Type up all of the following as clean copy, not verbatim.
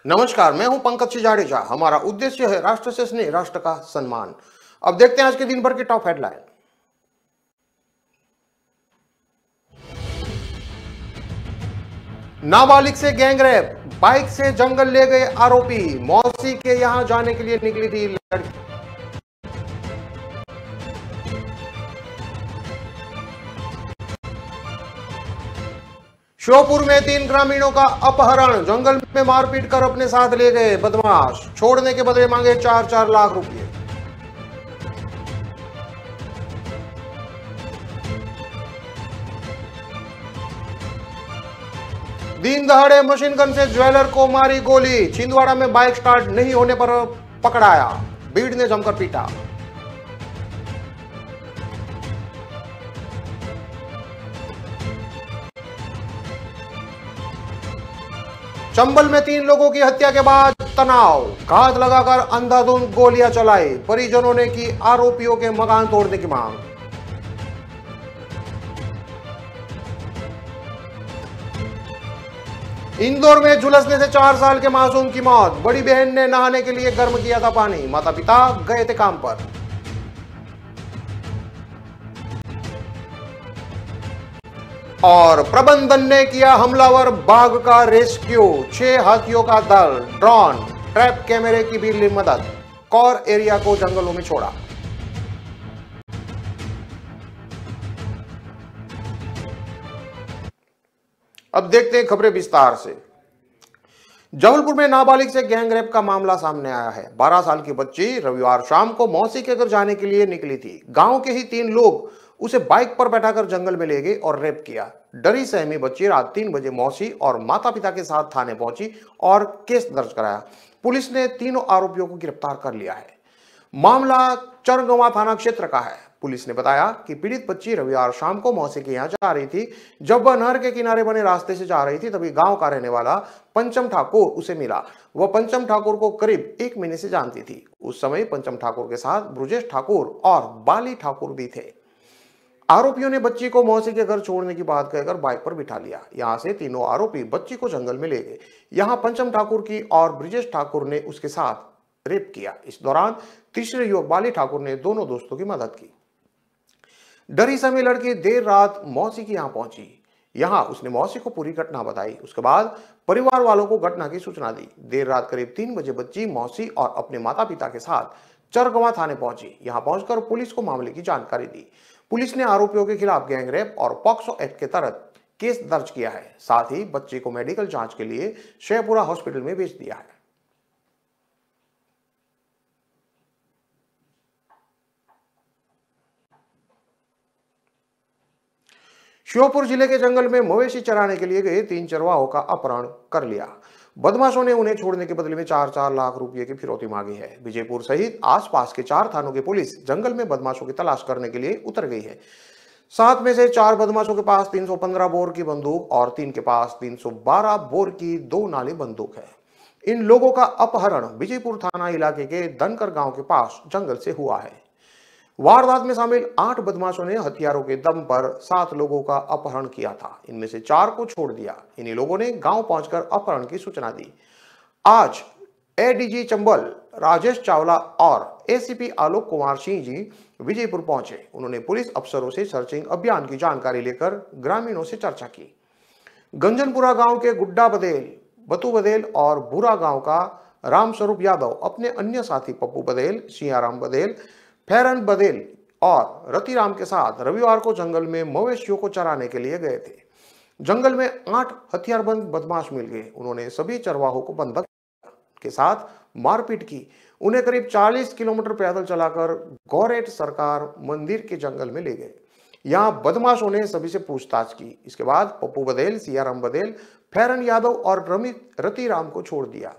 नमस्कार, मैं हूं पंकज जाडेजा। हमारा उद्देश्य है राष्ट्र से स्नेह, राष्ट्र का सम्मान। अब देखते हैं आज के दिन भर की टॉप हेडलाइन। नाबालिग से गैंगरेप, बाइक से जंगल ले गए आरोपी। मौसी के यहां जाने के लिए निकली थी लड़की। श्योपुर में 3 ग्रामीणों का अपहरण, जंगल में मारपीट कर अपने साथ ले गए बदमाश। छोड़ने के बदले मांगे 4-4 लाख रुपए। दिन दहाड़े मशीन गन से ज्वेलर को मारी गोली। छिंदवाड़ा में बाइक स्टार्ट नहीं होने पर पकड़ाया, भीड़ ने जमकर पीटा। चंबल में 3 लोगों की हत्या के बाद तनाव, घात लगाकर अंधाधुंध गोलियां चलाई। परिजनों ने की आरोपियों के मकान तोड़ने की मांग। इंदौर में झुलसने से 4 साल के मासूम की मौत। बड़ी बहन ने नहाने के लिए गर्म किया था पानी, माता पिता गए थे काम पर। और प्रबंधन ने किया हमलावर बाघ का रेस्क्यू। 6 हाथियों का दल, ड्रोन, ट्रैप कैमरे की भी ली मदद। कौर एरिया को जंगलों में छोड़ा। अब देखते हैं खबरें विस्तार से। जबलपुर में नाबालिग से गैंगरेप का मामला सामने आया है। 12 साल की बच्ची रविवार शाम को मौसी के घर जाने के लिए निकली थी। गांव के ही 3 लोग उसे बाइक पर बैठाकर जंगल में ले गए और रेप किया। डरी सहमी बच्ची रात 3 बजे मौसी और माता पिता के साथ थाने पहुंची और केस दर्ज कराया। पुलिस ने तीनों आरोपियों को गिरफ्तार कर लिया है। मामला चरगवां थाना क्षेत्र का है। पुलिस ने बताया कि पीड़ित बच्ची रविवार शाम को मौसी के यहां जा रही थी। जब वह नहर के किनारे बने रास्ते से जा रही थी तभी गांव का रहने वाला पंचम ठाकुर उसे मिला। वह पंचम ठाकुर को करीब 1 महीने से जानती थी। उस समय पंचम ठाकुर के साथ ब्रजेश ठाकुर और बाली ठाकुर भी थे। आरोपियों ने बच्ची को मौसी के घर छोड़ने की बात कहकर बाइक पर बिठा लिया। यहां से तीनों आरोपी बच्ची को जंगल में ले गए। यहां पंचम ठाकुर की और ब्रजेश ठाकुर ने उसके साथ रेप किया। इस दौरान तीसरे युवक बाली ठाकुर ने दोनों दोस्तों की मदद की। डरी सहमी लड़की देर रात मौसी की यहां पहुंची। यहां उसने मौसी को पूरी घटना बताई। उसके बाद परिवार वालों को घटना की सूचना दी। देर रात करीब 3 बजे बच्ची मौसी और अपने माता पिता के साथ चरगवां थाने पहुंची। यहां पहुंचकर पुलिस को मामले की जानकारी दी। पुलिस ने आरोपियों के खिलाफ गैंगरेप और पॉक्सो एक्ट के तहत केस दर्ज किया है। साथ ही बच्ची को मेडिकल जांच के लिए शेखपुरा हॉस्पिटल में भेज दिया है। श्योपुर जिले के जंगल में मवेशी चराने के लिए गए 3 चरवाहों का अपहरण कर लिया। बदमाशों ने उन्हें छोड़ने के बदले में 4-4 लाख रुपए की फिरौती मांगी है। विजयपुर सहित आसपास के 4 थानों की पुलिस जंगल में बदमाशों की तलाश करने के लिए उतर गई है। 7 में से 4 बदमाशों के पास 315 बोर की बंदूक और 3 के पास 312 बोर की 2 नाली बंदूक है। इन लोगों का अपहरण विजयपुर थाना इलाके के दनकर गांव के पास जंगल से हुआ है। वारदात में शामिल 8 बदमाशों ने हथियारों के दम पर 7 लोगों का अपहरण किया था। इनमें से 4 को छोड़ दिया। इन्हीं लोगों ने गांव पहुंचकर अपहरण की सूचना दी। आज एडीजी चंबल राजेश चावला और एसीपी आलोक कुमार सिंह जी विजयपुर पहुंचे। उन्होंने पुलिस अफसरों से सर्चिंग अभियान की जानकारी लेकर ग्रामीणों से चर्चा की। गंजनपुरा गांव के गुड्डा बदेल, बतू बदेल और बुरा गांव का रामस्वरूप यादव अपने अन्य साथी पप्पू बदेल, सियाराम बदेल, फेरन बदेल और रतिराम के साथ रविवार को जंगल में मवेशियों को चराने के लिए गए थे। जंगल में 8 हथियारबंद बदमाश मिल गए। उन्होंने सभी चरवाहों को बंधक के साथ मारपीट की। उन्हें करीब 40 किलोमीटर पैदल चलाकर गौरेट सरकार मंदिर के जंगल में ले गए। यहां बदमाशों ने सभी से पूछताछ की। इसके बाद पप्पू बदेल, सियाराम बदेल, फेरन यादव और रतिराम को छोड़ दिया।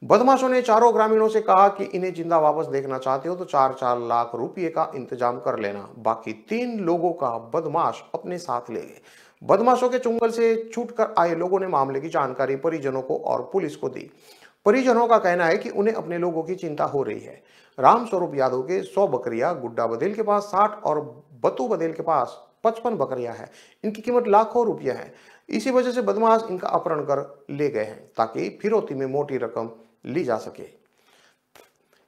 बदमाशों ने चारों ग्रामीणों से कहा कि इन्हें जिंदा वापस देखना चाहते हो तो 4-4 लाख रुपए का इंतजाम कर लेना। बाकी 3 लोगों का बदमाश अपने साथ ले गए। बदमाशों के चुंगल से छूटकर आए लोगों ने मामले की जानकारी परिजनों को और पुलिस को दी। परिजनों का कहना है कि उन्हें अपने लोगों की चिंता हो रही है। रामस्वरूप यादव के 100 बकरियां, गुड्डा बदेल के पास 60 और बतू बदेल के पास 55 बकरियां हैं। इनकी कीमत लाखों रुपये है। इसी वजह से बदमाश इनका अपहरण कर ले गए हैं ताकि फिरौती में मोटी रकम ली जा सके।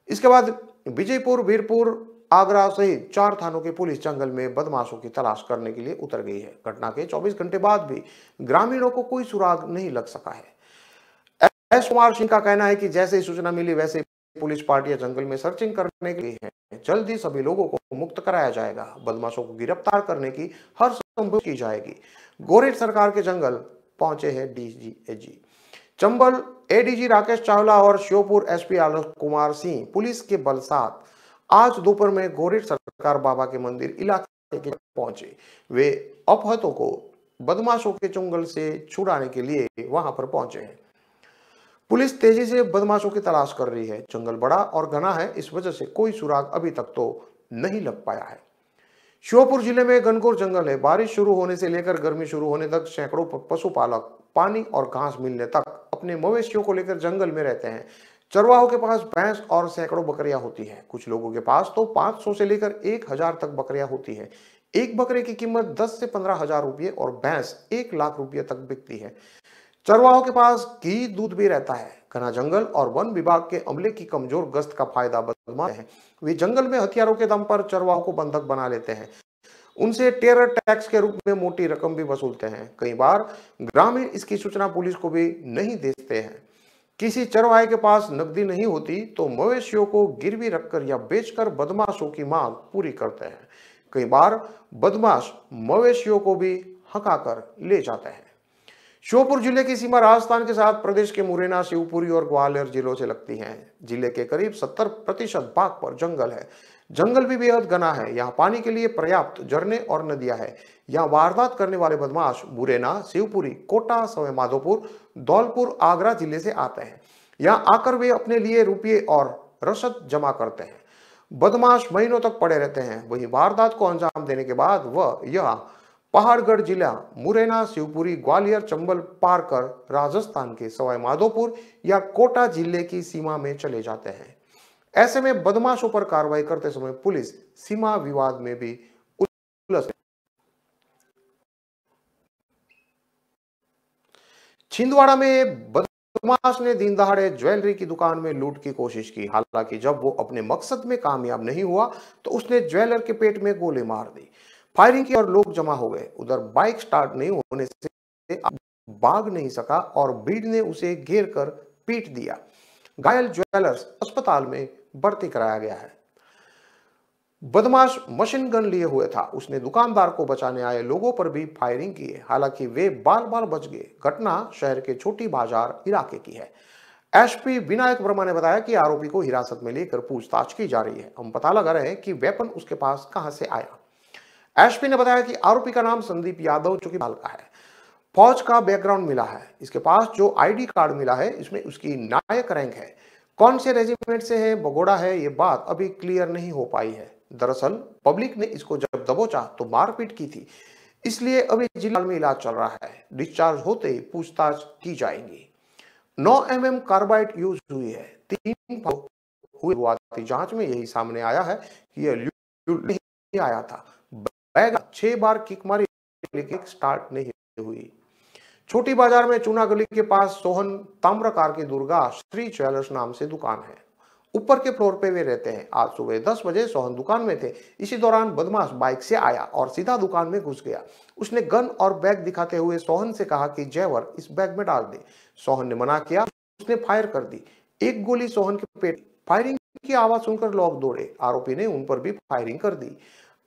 इसके बाद विजयपुर, वीरपुर, आगरा सहित 4 थानों की पुलिस जंगल में बदमाशों की तलाश करने के लिए उतर गई है। घटना के 24 घंटे बाद भी ग्रामीणों को कोई सुराग नहीं लग सका है। एस कुमार सिंह का कहना है कि जैसे ही सूचना मिली वैसे पुलिस पार्टियां जंगल में सर्चिंग करने के लिए हैं। जल्द ही सभी लोगों को मुक्त कराया जाएगा। बदमाशों को गिरफ्तार करने की हर संभव की जाएगी। गोरेट सरकार के जंगल पहुंचे हैं डीजीएजी चंबल एडीजी राकेश चावला और श्योपुर एसपी आलोक कुमार सिंह पुलिस के बल साथ आज दोपहर में गोरेट सरकार बाबा के मंदिर इलाके के पहुंचे। वे अपहतों को बदमाशों के चंगुल से छुड़ाने के लिए वहां पर पहुंचे हैं। पुलिस तेजी से बदमाशों की तलाश कर रही है। जंगल बड़ा और घना है, इस वजह से कोई सुराग अभी तक तो नहीं लग पाया है। श्योपुर जिले में घनघोर जंगल है। बारिश शुरू होने से लेकर गर्मी शुरू होने तक सैकड़ों पशुपालक पानी और घास मिलने तक अपने मवेशियों को लेकर जंगल में रहते हैं। चरवाहों के पास भैंस और सैकड़ों बकरियां होती हैं। कुछ लोगों के पास तो 500 से लेकर 1000 तक बकरियां होती हैं। एक बकरे की कीमत 10 से 15 हजार रुपये और भैंस 1 लाख रुपये तक बिकती है। चरवाहों के पास घी दूध भी रहता है। घना जंगल और वन विभाग के अमले की कमजोर गश्त का फायदा बदमाश है। वे जंगल में हथियारों के दम पर चरवाहों को बंधक बना लेते हैं। उनसे टेरर टैक्स के रूप में मोटी रकम भी वसूलते हैं। कई बार ग्रामीण इसकी सूचना पुलिस को भी नहीं देते हैं। किसी चरवाहे के पास नकदी नहीं होती तो मवेशियों को गिरवी रखकर या बेचकर बदमाशों की मांग पूरी करते हैं। कई बार बदमाश मवेशियों को भी हकाकर ले जाते हैं। श्योपुर जिले की सीमा राजस्थान के साथ प्रदेश के मुरैना, शिवपुरी और ग्वालियर जिलों से लगती है। जिले के करीब 70% भाग पर जंगल है। जंगल भी बेहद घना है। यहाँ पानी के लिए पर्याप्त झरने और नदियां हैं। यहाँ वारदात करने वाले बदमाश मुरैना, शिवपुरी, कोटा, सवाई माधोपुर, धौलपुर, आगरा जिले से आते हैं। यहाँ आकर वे अपने लिए रुपये और रसद जमा करते हैं। बदमाश महीनों तक पड़े रहते हैं। वही वारदात को अंजाम देने के बाद वह यह पहाड़गढ़ जिला मुरैना, शिवपुरी, ग्वालियर, चंबल पार कर राजस्थान के सवाई माधोपुर या कोटा जिले की सीमा में चले जाते हैं। ऐसे में बदमाशों पर कार्रवाई करते समय पुलिस सीमा विवाद में भी उलझ। छिंदवाड़ा में बदमाश ने दिन दहाड़े ज्वेलरी की दुकान में लूट की कोशिश की। हालांकि जब वो अपने मकसद में कामयाब नहीं हुआ तो उसने ज्वेलर के पेट में गोली मार दी। फायरिंग की और लोग जमा हो गए। उधर बाइक स्टार्ट नहीं होने से भाग नहीं सका और भीड़ ने उसे घेर कर पीट दिया। घायल ज्वेलर्स अस्पताल में भर्ती कराया गया है। बदमाश मशीन गन लिए हुए था। उसने दुकानदार को बचाने आए लोगों पर भी फायरिंग की है। हालांकि वे बाल बाल बच गए। घटना शहर के छोटी बाजार इलाके की है। एसपी विनायक वर्मा ने बताया कि आरोपी को हिरासत में लेकर पूछताछ की जा रही है। हम पता लगा रहे हैं कि वेपन उसके पास कहां से आया। एसपी ने बताया कि आरोपी का नाम संदीप यादव चुकीबाल का है। फौज का बैकग्राउंड मिला है। इसके पास जो आईडी कार्ड मिला है इसमें उसकी नायक रैंक है। कौन से रेजिमेंट से है, बगोड़ा है, ये बात अभी क्लियर नहीं हो पाई है। दरअसल पब्लिक ने इसको जब दबोचा तो मारपीट की थी, इसलिए अभी जिला में इलाज चल रहा है। डिस्चार्ज होते ही पूछताछ की जाएगी। 9 mm कार्बाइड यूज हुई है। 3 हुई जांच में यही सामने आया है कि यह नहीं आया था। बैग 6 बार किक मारी लेकिन स्टार्ट नहीं हुई। छोटी बाजार में चूना गली के पास सोहन ताम्रकार की दुर्गा श्री ज्वेलर्स नाम से दुकान है। ऊपर के फ्लोर पे वे रहते हैं। आज सुबह 10 बजे सोहन दुकान में थे। इसी दौरान बदमाश बाइक से आया और सीधा दुकान में घुस गया। उसने गन और बैग दिखाते हुए सोहन से कहा कि जेवर इस बैग में डाल दे। सोहन ने मना किया। उसने फायर कर दी। एक गोली सोहन के पेट। फायरिंग की आवाज सुनकर लोग दौड़े। आरोपी ने उन पर भी फायरिंग कर दी।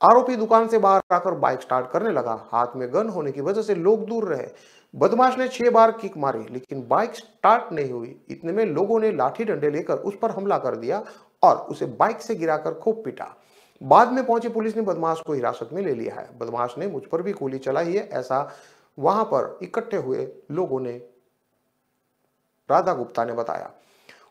आरोपी दुकान से बाहर आकर बाइक स्टार्ट करने लगा। हाथ में गन होने की वजह से लोग दूर रहे। बदमाश ने 6 बार किक मारी लेकिन बाइक स्टार्ट नहीं हुई। इतने में लोगों ने लाठी डंडे लेकर उस पर हमला कर दिया और उसे बाइक से गिराकर खूब पीटा। बाद में पहुंची पुलिस ने बदमाश को हिरासत में ले लिया है। बदमाश ने मुझ पर भी गोली चलाई है, ऐसा वहां पर इकट्ठे हुए लोगों ने राधा गुप्ता ने बताया।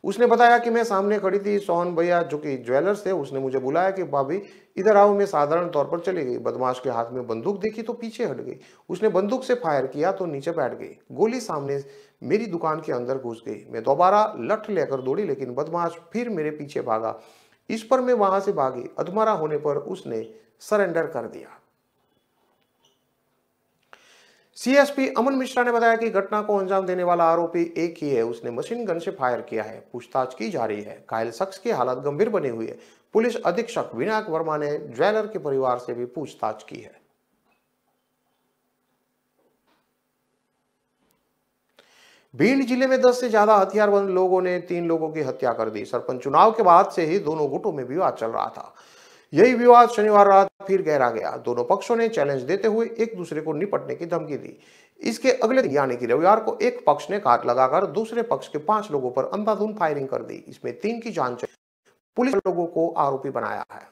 उसने बताया कि मैं सामने खड़ी थी। सोहन भैया जो कि ज्वेलर्स थे, उसने मुझे बुलाया कि भाभी इधर आओ। मैं साधारण तौर पर चली गई। बदमाश के हाथ में बंदूक देखी तो पीछे हट गई। उसने बंदूक से फायर किया तो नीचे बैठ गई। गोली सामने मेरी दुकान के अंदर घुस गई। मैं दोबारा लठ लेकर दौड़ी लेकिन बदमाश फिर मेरे पीछे भागा। इस पर मैं वहां से भागी। अधमरा होने पर उसने सरेंडर कर दिया। सीएसपी अमन मिश्रा ने बताया कि घटना को अंजाम देने वाला आरोपी एक ही है। उसने मशीन गन से फायर किया है। पूछताछ की जा रही है। घायल शख्स की हालत गंभीर बनी हुई है। पुलिस अधीक्षक विनायक वर्मा ने ज्वेलर के परिवार से भी पूछताछ की है। भिंड जिले में 10 से ज्यादा हथियारबंद लोगों ने 3 लोगों की हत्या कर दी। सरपंच चुनाव के बाद से ही दोनों गुटों में विवाद चल रहा था। यही विवाद शनिवार रात फिर गहरा गया। दोनों पक्षों ने चैलेंज देते हुए एक दूसरे को निपटने की धमकी दी। इसके अगले दिन यानी कि रविवार को एक पक्ष ने घात लगाकर दूसरे पक्ष के 5 लोगों पर अंधाधुंध फायरिंग कर दी। इसमें 3 की जान चली। पुलिस ने लोगों को आरोपी बनाया है।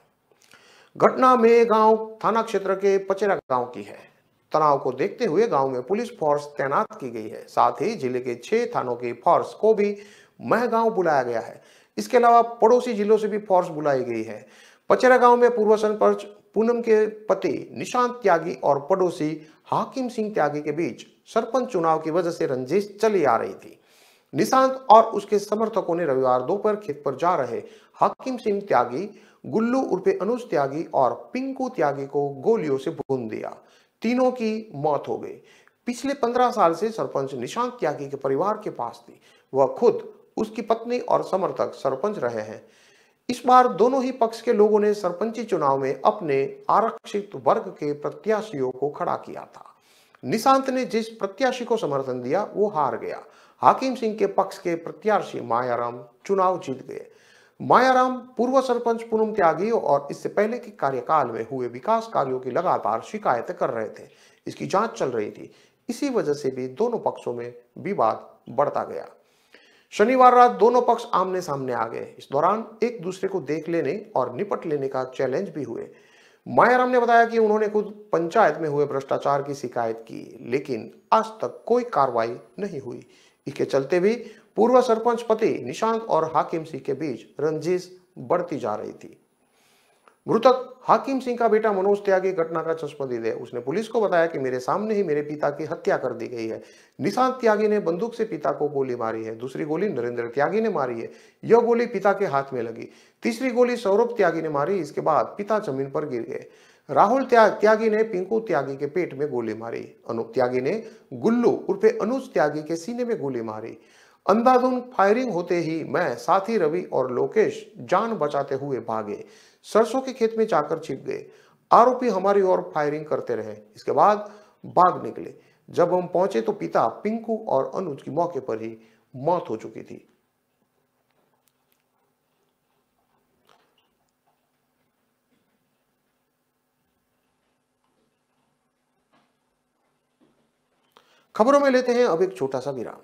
घटना मेगांव थाना क्षेत्र के पचेरा गांव की है। तनाव को देखते हुए गांव में पुलिस फोर्स तैनात की गई है। साथ ही जिले के 6 थानों की फोर्स को भी महगांव बुलाया गया है। इसके अलावा पड़ोसी जिलों से भी फोर्स बुलाई गई है। पचेरा गांव में पूर्व सरपंच पूनम के पति निशांत त्यागी और पड़ोसी हाकिम सिंह त्यागी के बीच सरपंच चुनाव की वजह से रंजिश चली आ रही थी। निशांत और उसके समर्थकों ने रविवार दोपहर खेत पर जा रहे हाकिम सिंह त्यागी, गुल्लू उर्फे अनुज त्यागी और पिंकू त्यागी को गोलियों से भून दिया। तीनों की मौत हो गई। पिछले 15 साल से सरपंच निशांत त्यागी के परिवार के पास थी। वह खुद, उसकी पत्नी और समर्थक सरपंच रहे हैं। इस बार दोनों ही पक्ष के लोगों ने सरपंची चुनाव में अपने आरक्षित वर्ग के प्रत्याशियों को खड़ा किया था। निशांत ने जिस प्रत्याशी को समर्थन दिया वो हार गया। हाकिम सिंह के पक्ष के प्रत्याशी मायाराम चुनाव जीत गए। मायाराम पूर्व सरपंच पूनम त्यागी और इससे पहले के कार्यकाल में हुए विकास कार्यों की लगातार शिकायतें कर रहे थे। इसकी जांच चल रही थी। इसी वजह से भी दोनों पक्षों में विवाद बढ़ता गया। शनिवार रात दोनों पक्ष आमने सामने आ गए। इस दौरान एक दूसरे को देख लेने और निपट लेने का चैलेंज भी हुए। मायाराम ने बताया कि उन्होंने खुद पंचायत में हुए भ्रष्टाचार की शिकायत की, लेकिन आज तक कोई कार्रवाई नहीं हुई। इसके चलते भी पूर्व सरपंच पति निशांत और हाकिम सिंह के बीच रंजिश बढ़ती जा रही थी। मृतक हाकिम सिंह का बेटा मनोज त्यागी घटना का चश्मदीद है। उसने पुलिस को बताया कि मेरे सामने ही मेरे पिता की हत्या कर दी गई है। निशांत त्यागी ने बंदूक से पिता को गोली मारी है। दूसरी गोली नरेंद्र त्यागी ने मारी है। यह गोली पिता के हाथ में लगी। तीसरी गोली सौरभ त्यागी ने मारी। इसके बाद पिता जमीन पर गिर गए। राहुल त्यागी ने पिंकू त्यागी के पेट में गोली मारी। अनूप त्यागी ने गुल्लू उर्फे अनुज त्यागी के सीने में गोली मारी। अंधाधुंध फायरिंग होते ही मैं, साथी रवि और लोकेश जान बचाते हुए भागे। सरसों के खेत में जाकर छिप गए। आरोपी हमारी ओर फायरिंग करते रहे। इसके बाद भाग निकले। जब हम पहुंचे तो पिता पिंकू और अनुज की मौके पर ही मौत हो चुकी थी। खबरों में लेते हैं अब एक छोटा सा विराम।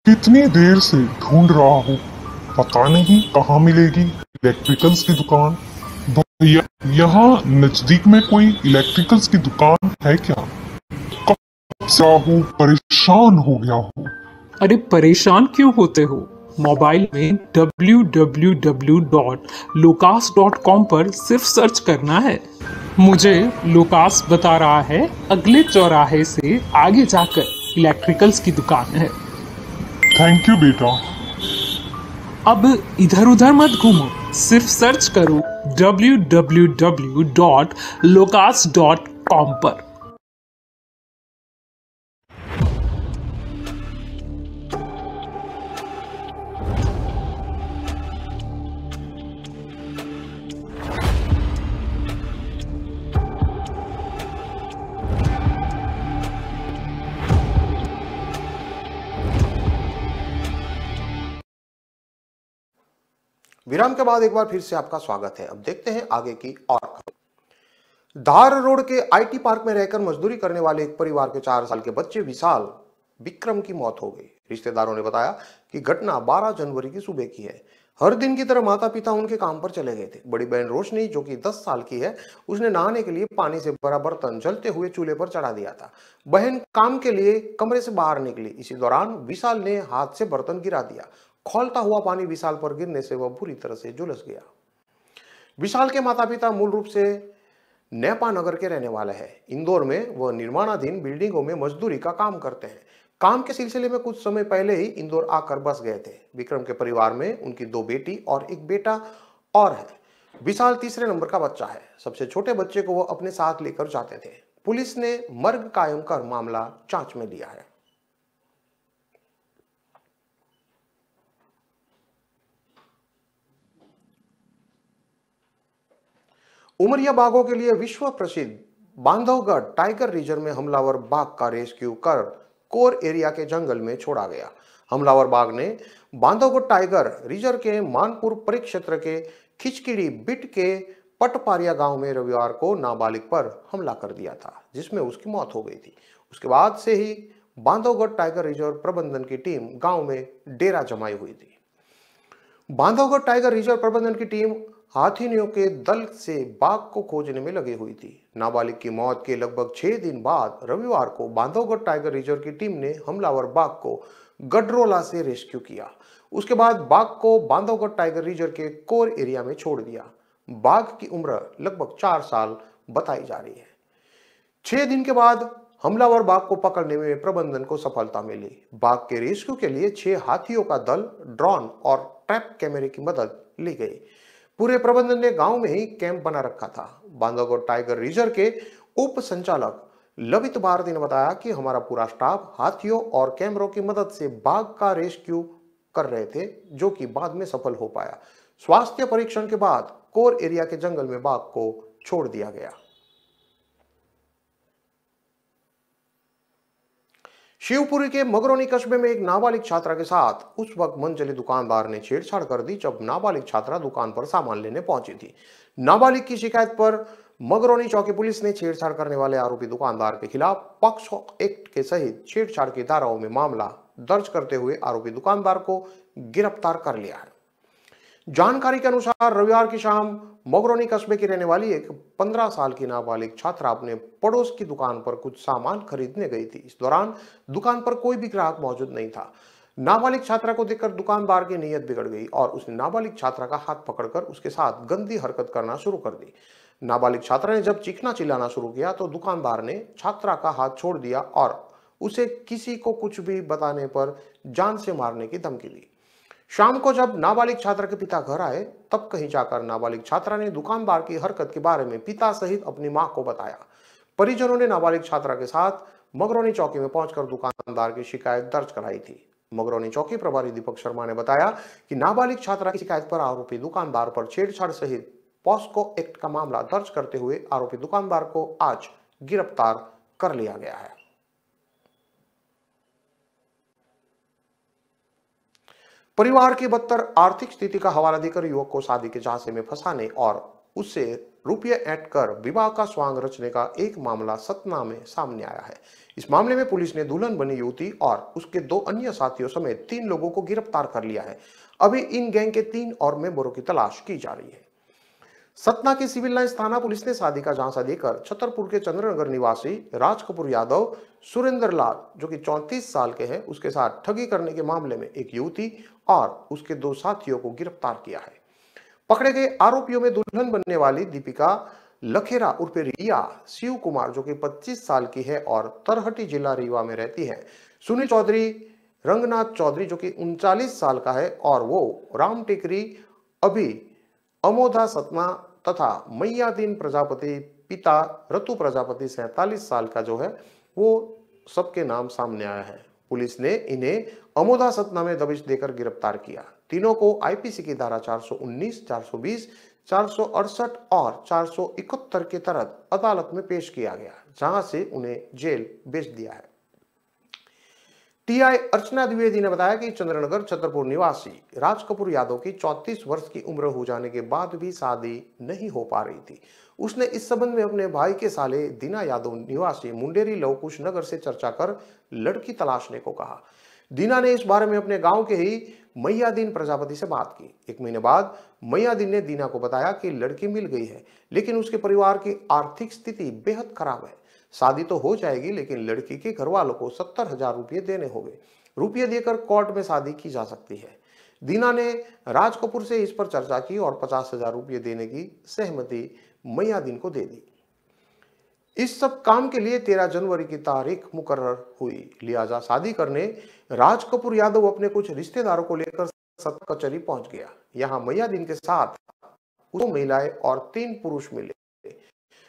कितनी देर से ढूंढ रहा हूँ, पता नहीं कहाँ मिलेगी इलेक्ट्रिकल्स की दुकान। भैया, यहाँ नजदीक में कोई इलेक्ट्रिकल्स की दुकान है क्या? कब से हूँ, परेशान हो गया हूँ। अरे परेशान क्यों होते हो? मोबाइल में www.lucas.com पर सिर्फ सर्च करना है। मुझे लुकास बता रहा है अगले चौराहे से आगे जाकर इलेक्ट्रिकल्स की दुकान है। थैंक यू बेटा। अब इधर उधर मत घूमो, सिर्फ सर्च करो www.lucas.com पर। विराम के बाद एक बार फिर से आपका स्वागत है। अब देखते हैं आगे की और खबर। धार रोड के आईटी पार्क में रहकर मजदूरी करने वाले एक परिवार के 4 साल के बच्चे विशाल विक्रम की मौत हो गई। रिश्तेदारों ने बताया कि घटना 12 जनवरी की सुबह की है। हर दिन की तरह माता पिता उनके काम पर चले गए थे। बड़ी बहन रोशनी, जो कि 10 साल की है, उसने नहाने के लिए पानी से भरा बर्तन जलते हुए चूल्हे पर चढ़ा दिया था। बहन काम के लिए कमरे से बाहर निकली। इसी दौरान विशाल ने हाथ से बर्तन गिरा दिया। खौलता हुआ पानी विशाल पर गिरने से वह बुरी तरह से झुलस गया। विशाल के माता पिता मूल रूप से नेपा नगर के रहने वाले हैं। इंदौर में वह निर्माणाधीन बिल्डिंगों में मजदूरी का काम करते हैं। काम के सिलसिले में कुछ समय पहले ही इंदौर आकर बस गए थे। विक्रम के परिवार में उनकी 2 बेटी और एक बेटा और है। विशाल तीसरे नंबर का बच्चा है। सबसे छोटे बच्चे को वो अपने साथ लेकर जाते थे। पुलिस ने मर्ग कायम कर मामला जांच में लिया है। उमरिया बाघों के लिए विश्व प्रसिद्ध बांधवगढ़ टाइगर रिजर्व में हमलावर बाघ का रेस्क्यू कर कोर एरिया के जंगल में छोड़ा गया। हमलावर बाघ ने बांधवगढ़ टाइगर रिजर्व के मानपुर परिक्षेत्र के खिचकिड़ी बिट के पटपारिया गांव में रविवार को नाबालिग पर हमला कर दिया था, जिसमें उसकी मौत हो गई थी। उसके बाद से ही बांधवगढ़ टाइगर रिजर्व प्रबंधन की टीम गांव में डेरा जमाई हुई थी। बांधवगढ़ टाइगर रिजर्व प्रबंधन की टीम हाथियों के दल से बाघ को खोजने में लगी हुई थी। नाबालिग की मौत के लगभग 6 दिन बाद रविवार को बांधवगढ़ टाइगर रिजर्व की टीम ने हमलावर बाघ को गडरोला से रेस्क्यू किया। उसके बाद बाघ को बांधवगढ़ टाइगर रिजर्व के कोर एरिया में छोड़ दिया। बाघ की उम्र लगभग 4 साल बताई जा रही है। 6 दिन के बाद हमलावर बाघ को पकड़ने में प्रबंधन को सफलता मिली। बाघ के रेस्क्यू के लिए 6 हाथियों का दल, ड्रोन और ट्रैप कैमरे की मदद ली गई। पूरे प्रबंधन ने गांव में ही कैंप बना रखा था। बांधवगढ़ टाइगर रिजर्व के उप संचालक लवित भारती ने बताया कि हमारा पूरा स्टाफ हाथियों और कैमरों की मदद से बाघ का रेस्क्यू कर रहे थे, जो कि बाद में सफल हो पाया। स्वास्थ्य परीक्षण के बाद कोर एरिया के जंगल में बाघ को छोड़ दिया गया। शिवपुरी के मगरौनी कस्बे में एक नाबालिग छात्रा के साथ उस वक्त मनचले दुकानदार ने छेड़छाड़ कर दी जब नाबालिग छात्रा दुकान पर सामान लेने पहुंची थी। नाबालिग की शिकायत पर मगरौनी चौकी पुलिस ने छेड़छाड़ करने वाले आरोपी दुकानदार के खिलाफ पॉक्सो एक्ट के सहित छेड़छाड़ की धाराओं में मामला दर्ज करते हुए आरोपी दुकानदार को गिरफ्तार कर लिया है। जानकारी के अनुसार रविवार की शाम मगरौनी कस्बे की रहने वाली एक 15 साल की नाबालिग छात्रा अपने पड़ोस की दुकान पर कुछ सामान खरीदने गई थी। इस दौरान दुकान पर कोई भी ग्राहक मौजूद नहीं था। नाबालिग छात्रा को देखकर दुकानदार की नीयत बिगड़ गई और उसने नाबालिग छात्रा का हाथ पकड़कर उसके साथ गंदी हरकत करना शुरू कर दी। नाबालिग छात्रा ने जब चीखना चिल्लाना शुरू किया तो दुकानदार ने छात्रा का हाथ छोड़ दिया और उसे किसी को कुछ भी बताने पर जान से मारने की धमकी दी। शाम को जब नाबालिग छात्रा के पिता घर आए तब कहीं जाकर नाबालिग छात्रा ने दुकानदार की हरकत के बारे में पिता सहित अपनी मां को बताया। परिजनों ने नाबालिग छात्रा के साथ मगरौनी चौकी में पहुंचकर दुकानदार की शिकायत दर्ज कराई थी। मगरौनी चौकी प्रभारी दीपक शर्मा ने बताया कि नाबालिग छात्रा की शिकायत पर आरोपी दुकानदार पर छेड़छाड़ सहित पॉक्सो एक्ट का मामला दर्ज करते हुए आरोपी दुकानदार को आज गिरफ्तार कर लिया गया है। परिवार की बदतर आर्थिक स्थिति का हवाला देकर युवक को शादी के झांसे में फंसाने और उससे रुपये ऐंठ कर विवाह का स्वांग रचने का एक मामला सतना में सामने आया है। इस मामले में पुलिस ने दुल्हन बनी युवती और उसके 2 अन्य साथियों समेत 3 लोगों को गिरफ्तार कर लिया है। अभी इन गैंग के 3 और मेंबरों की तलाश की जा रही है। सतना के सिविल लाइंस थाना पुलिस ने शादी का झांसा देकर छतरपुर के चंद्रनगर निवासी राज कपूर यादव सुरेंद्र लाल, जो कि 34 साल के हैं, उसके साथ ठगी करने के मामले में एक युवती और उसके 2 साथियों को गिरफ्तार किया है। पकड़े गए आरोपियों में दुल्हन बनने वाली दीपिका लखेरा उर्फ रिया, शिव कुमार जो कि 25 साल की है और तरहटी जिला रीवा में रहती है, सुनील चौधरी, रंगनाथ चौधरी जो कि 39 साल का है और वो राम टेकरी, अभी अमोधा सतना तथा मैयादीन प्रजापति पिता रतु प्रजापति 47 साल का जो है वो सबके नाम सामने आया है। पुलिस ने इन्हें अमोदा सतना में दबिश देकर गिरफ्तार किया। तीनों को आईपीसी की धारा 419, 420, 468 और 471 के तहत अदालत में पेश किया गया, जहां से उन्हें जेल भेज दिया है। टीआई अर्चना द्विवेदी ने बताया कि चंद्रनगर छतरपुर निवासी राज कपूर यादव की 34 वर्ष की उम्र हो जाने के बाद भी शादी नहीं हो पा रही थी। उसने इस संबंध में अपने भाई के साले दीना यादव निवासी मुंडेरी लवकुश नगर से चर्चा कर लड़की तलाशने को कहा। दीना ने इस बारे में अपने गांव के ही मैयादीन प्रजापति से बात की। 1 महीने बाद मैयादीन ने दीना को बताया कि लड़की मिल गई है, लेकिन उसके परिवार की आर्थिक स्थिति बेहद खराब है। शादी तो हो जाएगी, लेकिन लड़की के घर वालों को 70,000 रुपये देने होंगे। रुपये देकर कोर्ट में शादी की जा सकती है। दीना ने राज कपूर से इस पर चर्चा की और 50,000 रुपये देने की सहमति मैयादीन को दे दी। इस सब काम के लिए 13 जनवरी की तारीख मुकर्रर हुई। लिहाजा शादी करने राज कपूर यादव अपने कुछ रिश्तेदारों को लेकर सत्ता कचहरी पहुंच गया। यहाँ मैयादीन के साथ 2 महिलाएं और 3 पुरुष मिले।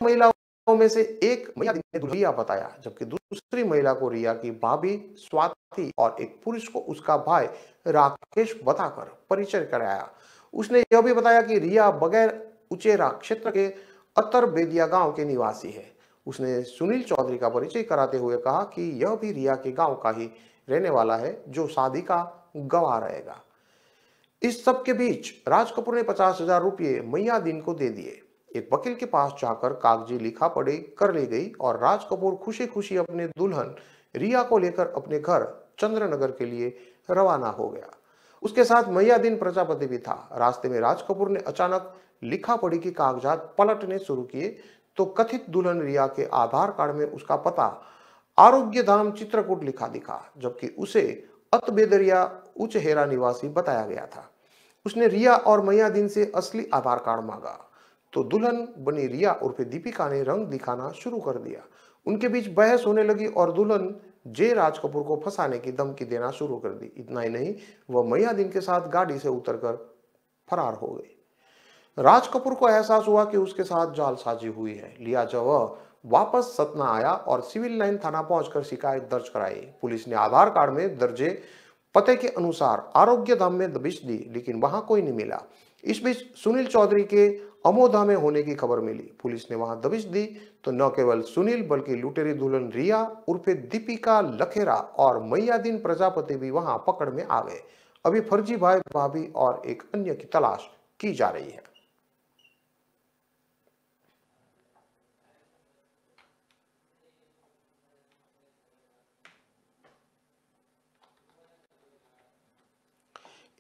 महिलाओं में से एक मैयादीन ने रिया बताया, जबकि दूसरी महिला को रिया की भाभी स्वाति और एक पुरुष को उसका भाई राकेश बताकर परिचय कराया। उसने यह भी बताया कि रिया बगैर उचेरा क्षेत्र के अतर बेदिया गांव के निवासी है। उसने सुनील चौधरी का परिचय कराते हुए कहा कि यह भी रिया के गांव का ही रहने वाला है, जो शादी का गवाह रहेगा। इस सब के बीच राज कपूर ने 50,000 रुपये मैयादीन को दे दिए। एक वकील के पास जाकर कागजी लिखा पढ़ी कर ली गई और राज कपूर खुशी खुशी अपने दुल्हन रिया को लेकर अपने घर चंद्रनगर के लिए रवाना हो गया। उसके साथ मैयादीन प्रजापति भी था। रास्ते में राज कपूर ने अचानक लिखा पढ़ी के कागजात पलटने शुरू किए तो कथित दुल्हन रिया के आधार कार्ड में उसका पता आरोग्य धाम चित्रकूट लिखा दिखा, जबकि उसे अतबेदरिया उचहेरा निवासी बताया गया था। उसने रिया और मैयादीन से असली आधार कार्ड मांगा तो दुल्हन बनी रिया उर्फ दीपिका ने रंग दिखाना शुरू कर दिया। उनके बीच बहस होने लगी और दुल्हन जे राज कपूर को फंसाने की धमकी देना शुरू कर दी। इतना ही नहीं, वह मैयादीन के साथ गाड़ी से उतरकर फरार हो गई। राज कपूर को एहसास हुआ कि उसके साथ जालसाजी हुई है। लिहाजा वह वापस सतना आया और सिविल लाइन थाना पहुंचकर शिकायत दर्ज कराई। पुलिस ने आधार कार्ड में दर्जे पते के अनुसार आरोग्य धाम में दबिश दी, लेकिन वहां कोई नहीं मिला। इस बीच सुनील चौधरी के अमोदा में होने की खबर मिली। पुलिस ने वहां दबिश दी तो न केवल सुनील बल्कि लुटेरी दुल्हन रिया उर्फे दीपिका लखेरा और मैयादीन प्रजापति भी वहां पकड़ में आ गए। अभी फर्जी भाई भाभी और एक अन्य की तलाश की जा रही है।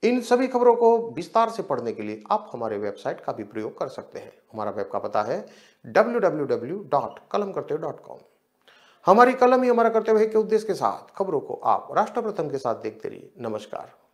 इन सभी खबरों को विस्तार से पढ़ने के लिए आप हमारे वेबसाइट का भी प्रयोग कर सकते हैं। हमारा वेब का पता है www.kalamkartev.com। हमारी कलम ही हमारा कर्तव्य है के उद्देश्य के साथ खबरों को आप राष्ट्र प्रथम के साथ देखते रहिए। नमस्कार।